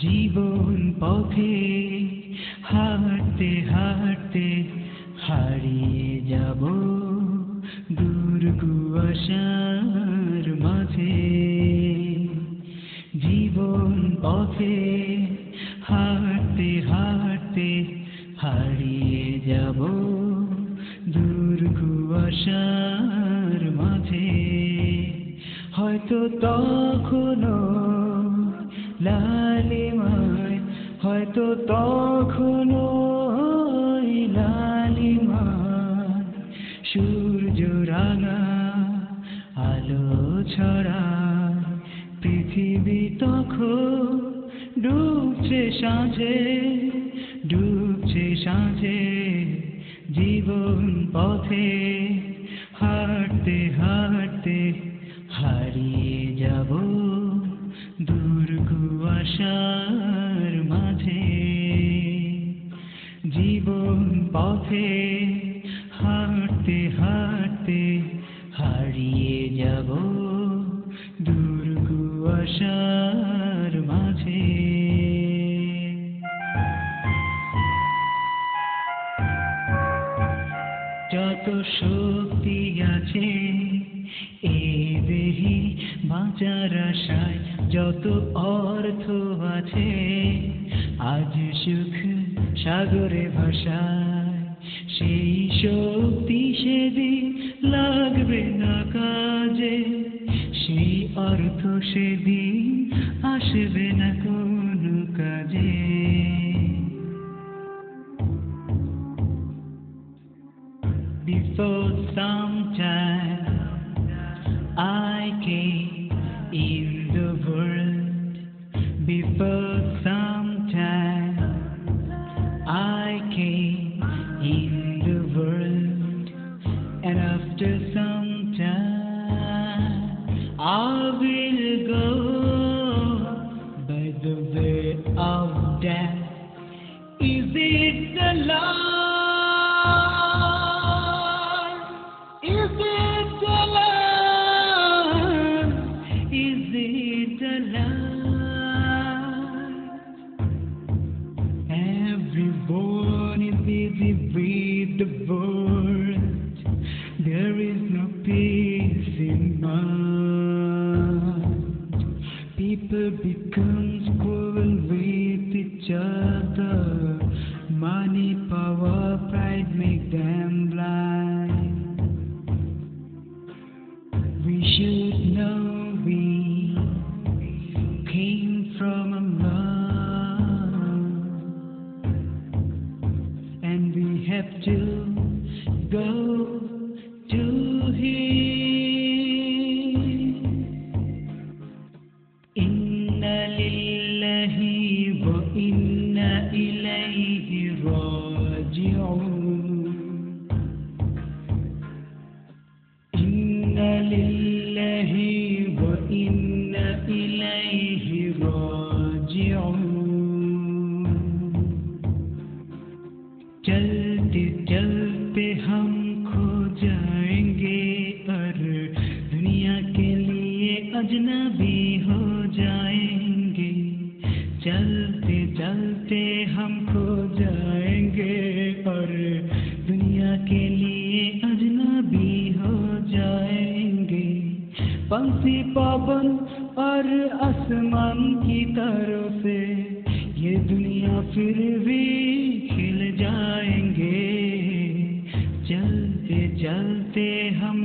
জীবন পথে হাঁটতে হাঁটতে হারিয়ে যাব দূর কুয়াশার মাঝে। জীবন পথে হাঁটতে হাঁটতে হারিয়ে যাব দূর কুয়াশার মাঝে। হয়তো তখনো লালিমায়, হয়তো তখনো লালিমায় সূর্য রাঙা আলো ছড়ায়। পৃথিবী তখন ডুবছে সাঁঝে, ডুবছে সাঁঝে। জীবন পথে হাঁটতে হাঁটতে হারিয়ে যাব দূর কুয়াশার মাঝে। জীবন পথে হাঁটতে হাঁটতে হারিয়ে যাব দূর কুয়াশার মাঝে। যত শক্তি আছে এ দেহে বাঁচার আশায়, যত অর্থ আছে আজ সুখ সাগরে ভাসায়, সেই শক্তি সেদিন লাগবে না কাজে, সেই অর্থ সেদিন আসবে না কোনো কাজে। Before some time I came in the world, before some time I came in the world, and after some time I will go by the way of death. Is it the life? Is it the life? Is it the life? Everyone is busy with the world. There is no peace in mind. People become cruel with each other. Money, power, pride make them blind. We should know we came from Allah, and we have to go to Him. Inna lillahi wa inna ilayhi raji'un. Inna lillahi wa inna ilayhi raji'un. चलते चलते हम खो जाएंगे और दुनिया के लिए अजनबी हो जाएंगे। चलते चलते हम खो जाएंगे और दुनिया के लिए अजनबी हो जाएंगे। पंछी पवन और आसमान की तरह से ये दुनिया फिर भी खिल जाएंगे। चलते चलते हम